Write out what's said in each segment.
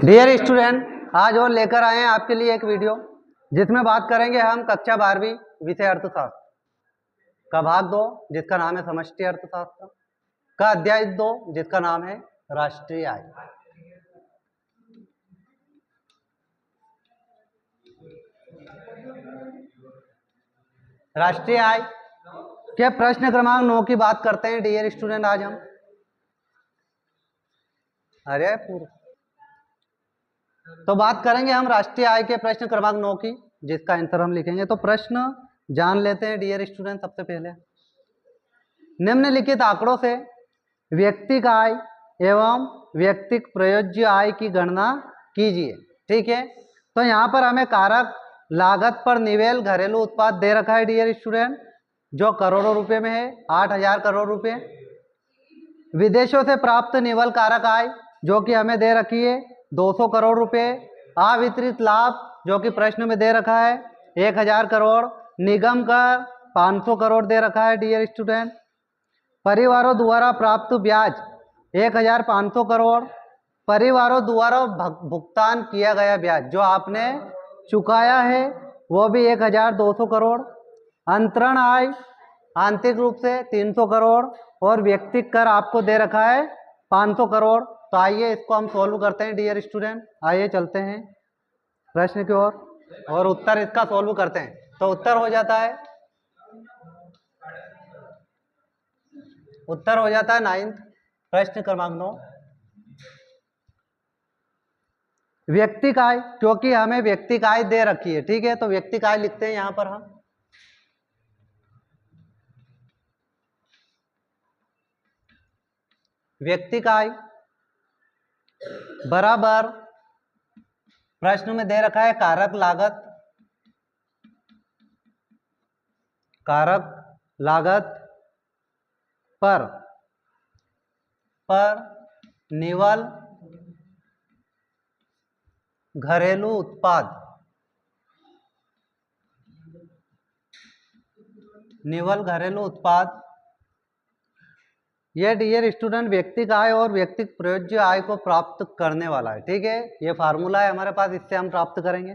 Dear student, आज और लेकर आए हैं आपके लिए एक वीडियो जिसमें बात करेंगे हम कक्षा 12वीं विषय अर्थशास्त्र का भाग 2 जिसका नाम है समष्टि अर्थशास्त्र का अध्याय 2 जिसका नाम है राष्ट्रीय आय। राष्ट्रीय आय के प्रश्न क्रमांक 9 की बात करते हैं डियर स्टूडेंट। आज हम अरे तो बात करेंगे हम राष्ट्रीय आय के प्रश्न क्रमांक 9 की, जिसका आंसर हम लिखेंगे। तो प्रश्न जान लेते हैं डियर स्टूडेंट। सबसे पहले निम्नलिखित आंकड़ों से व्यक्तिगत आय एवं व्यक्तिगत प्रयोज्य आय की गणना कीजिए। ठीक है, तो यहाँ पर हमें कारक लागत पर निवेल घरेलू उत्पाद दे रखा है डियर स्टूडेंट, जो करोड़ों रुपए में है, 8,000 करोड़ रुपए। विदेशों से प्राप्त निवल कारक आय जो कि हमें दे रखी है 200 करोड़ रुपए। अवितरित लाभ जो कि प्रश्न में दे रखा है 1,000 करोड़। निगम कर 500 करोड़ दे रखा है डियर स्टूडेंट। परिवारों द्वारा प्राप्त ब्याज 1,500 करोड़। परिवारों द्वारा भुगतान किया गया ब्याज जो आपने चुकाया है वो भी 1,200 करोड़। अंतरण आय आंतरिक रूप से 300 करोड़ और व्यक्तिगत कर आपको दे रखा है 500 करोड़। तो आइए इसको हम सॉल्व करते हैं डियर स्टूडेंट। आइए चलते हैं प्रश्न की ओर और उत्तर इसका सॉल्व करते हैं। तो उत्तर हो जाता है 9th प्रश्न क्रमांक 9 व्यक्तिगत आय, क्योंकि हमें व्यक्तिगत आय दे रखी है। ठीक है, तो व्यक्तिगत आय लिखते हैं यहां पर हम। व्यक्तिगत आय बराबर प्रश्न में दे रखा है कारक लागत पर निवल घरेलू उत्पाद। ये डियर स्टूडेंट व्यक्तिगत आय और व्यक्तिगत प्रयोज्य आय को प्राप्त करने वाला है। ठीक है, ये फार्मूला है हमारे पास, इससे हम प्राप्त करेंगे।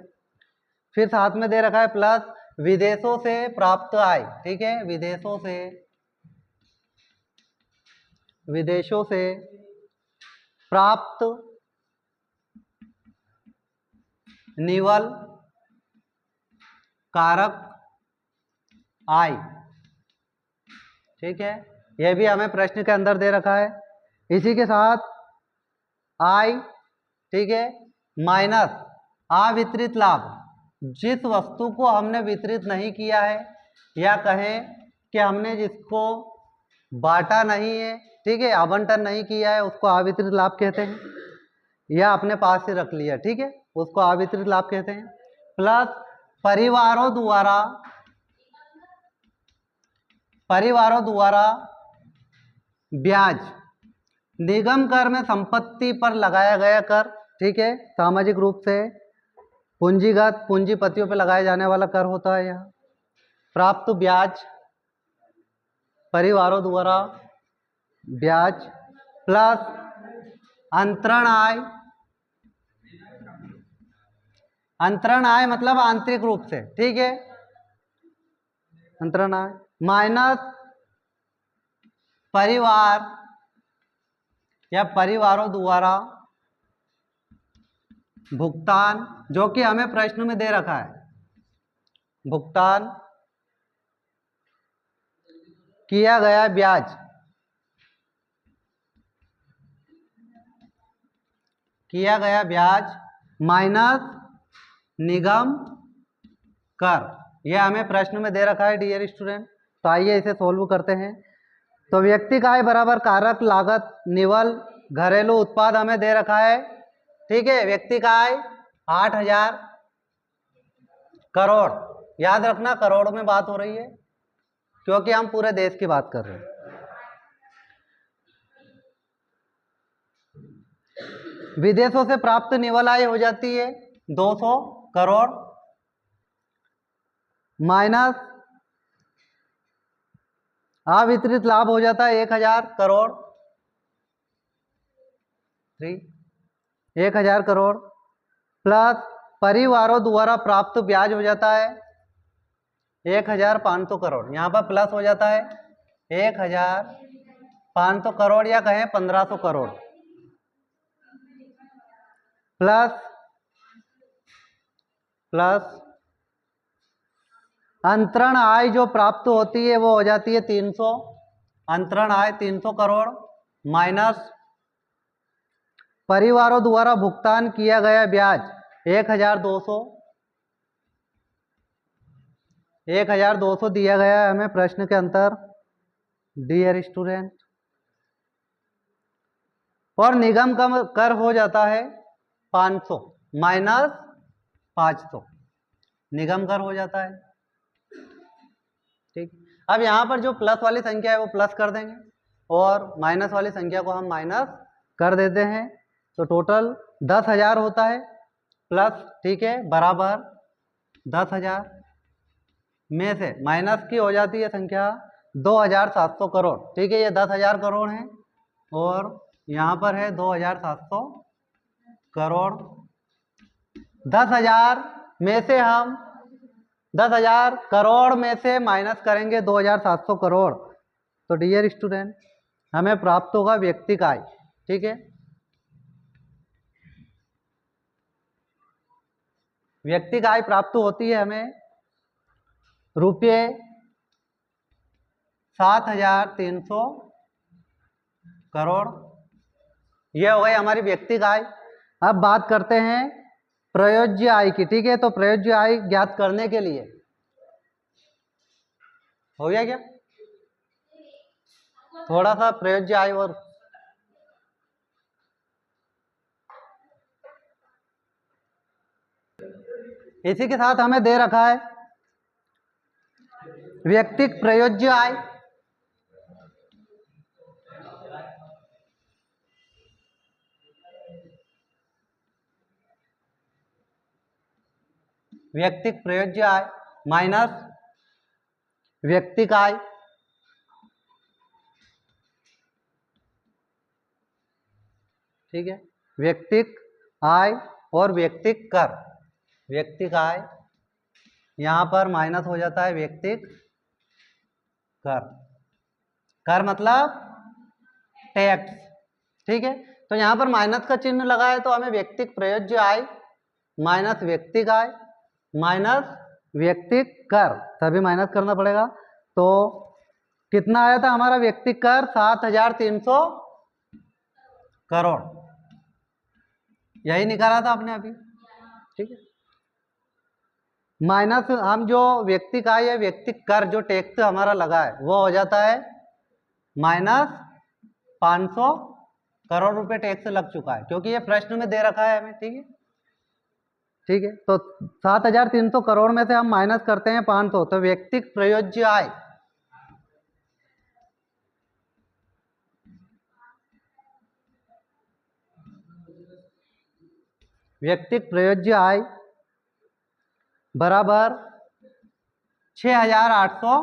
फिर साथ में दे रखा है प्लस विदेशों से प्राप्त आय। ठीक है, विदेशों से प्राप्त निवल कारक आय। ठीक है, यह भी हमें प्रश्न के अंदर दे रखा है। इसी के साथ आय, ठीक है, माइनस अवितरित लाभ, जिस वस्तु को हमने वितरित नहीं किया है या कहें कि हमने जिसको बांटा नहीं है, ठीक है, आवंटन नहीं किया है, उसको अवितरित लाभ कहते हैं, या अपने पास ही रख लिया, ठीक है, उसको अवितरित लाभ कहते हैं। प्लस परिवारों द्वारा ब्याज, निगम कर में संपत्ति पर लगाया गया कर। ठीक है, सामाजिक रूप से पूंजीपतियों पर लगाए जाने वाला कर होता है। यहाँ प्राप्त ब्याज, परिवारों द्वारा ब्याज प्लस अंतरण आय मतलब आंतरिक रूप से। ठीक है, अंतरण आय माइनस परिवार या परिवारों द्वारा भुगतान, जो कि हमें प्रश्न में दे रखा है, भुगतान किया गया ब्याज माइनस निगम कर। यह हमें प्रश्न में दे रखा है डियर स्टूडेंट। तो आइए इसे सोल्व करते हैं। तो व्यक्तिगत आय बराबर कारक लागत निवल घरेलू उत्पाद हमें दे रखा है। ठीक है, व्यक्तिगत आय 8,000 करोड़। याद रखना करोड़ में बात हो रही है क्योंकि हम पूरे देश की बात कर रहे हैं। विदेशों से प्राप्त निवल आय हो जाती है 200 करोड़ माइनस अवितरित लाभ हो जाता है 1,000 करोड़ 3। 1000 करोड़ प्लस परिवारों द्वारा प्राप्त ब्याज हो जाता है 1500 करोड़, यहाँ पर प्लस हो जाता है 1500 करोड़ या कहें 1500 करोड़ प्लस अंतरण आय जो प्राप्त होती है वो हो जाती है 300, अंतरण आय 300 करोड़ माइनस परिवारों द्वारा भुगतान किया गया ब्याज 1200 दिया गया है हमें प्रश्न के अंतर डियर स्टूडेंट। और निगम का कर हो जाता है 500 माइनस 500, निगम कर हो जाता है। ठीक, अब यहाँ पर जो प्लस वाली संख्या है वो प्लस कर देंगे और माइनस वाली संख्या को हम माइनस कर देते हैं, तो टोटल 10,000 होता है प्लस, ठीक है, बराबर 10,000 में से माइनस की हो जाती है संख्या 2,700 करोड़। ठीक है, ये 10,000 करोड़ है और यहाँ पर है 2,700 करोड़। 10,000 में से हम 10,000 करोड़ में से माइनस करेंगे 2,700 करोड़, तो डियर स्टूडेंट हमें प्राप्त होगा व्यक्तिक आय। ठीक है, व्यक्तिक आय प्राप्त होती है हमें रुपये 7,300 करोड़, यह हो गई हमारी व्यक्तिक आय। अब बात करते हैं प्रयोज्य आय की। ठीक है, तो प्रयोज्य आय ज्ञात करने के लिए हो गया क्या, थोड़ा सा प्रयोज्य आय और इसी के साथ हमें दे रखा है व्यक्तिक प्रयोज्य आय। व्यक्तिक प्रयोज्य आय माइनस व्यक्तिक आय, ठीक है, व्यक्तिक आय और व्यक्तिक कर। व्यक्तिक आय यहां पर माइनस हो जाता है व्यक्तिक कर, कर मतलब टैक्स। ठीक है, तो यहां पर माइनस का चिन्ह लगा है तो हमें व्यक्तिक प्रयोज्य आय माइनस व्यक्तिक आय माइनस व्यक्तिक कर सभी माइनस करना पड़ेगा। तो कितना आया था हमारा व्यक्तिक कर 7,300 करोड़, यही निकाला था आपने अभी। ठीक है, माइनस हम जो व्यक्तिक आय या व्यक्तिक कर जो टैक्स हमारा लगा है वो हो जाता है माइनस 500 करोड़ रुपए टैक्स लग चुका है क्योंकि ये प्रश्न में दे रखा है हमें। ठीक है, ठीक है, तो 7,300 करोड़ में से हम माइनस करते हैं 500, तो व्यक्तिक प्रयोज्य आय व्यक्तिक प्रयोज्य आय बराबर 6,800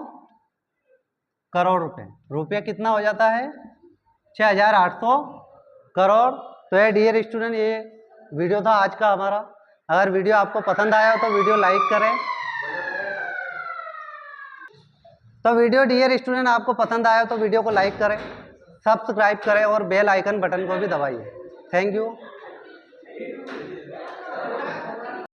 करोड़ रुपए। रुपया कितना हो जाता है 6,800 करोड़। तो ये डियर स्टूडेंट ये वीडियो था आज का हमारा। अगर वीडियो आपको पसंद आया हो तो वीडियो लाइक करें। तो वीडियो डियर स्टूडेंट आपको पसंद आया हो तो वीडियो को लाइक करें, सब्सक्राइब करें और बेल आइकन बटन को भी दबाइए। Thank you.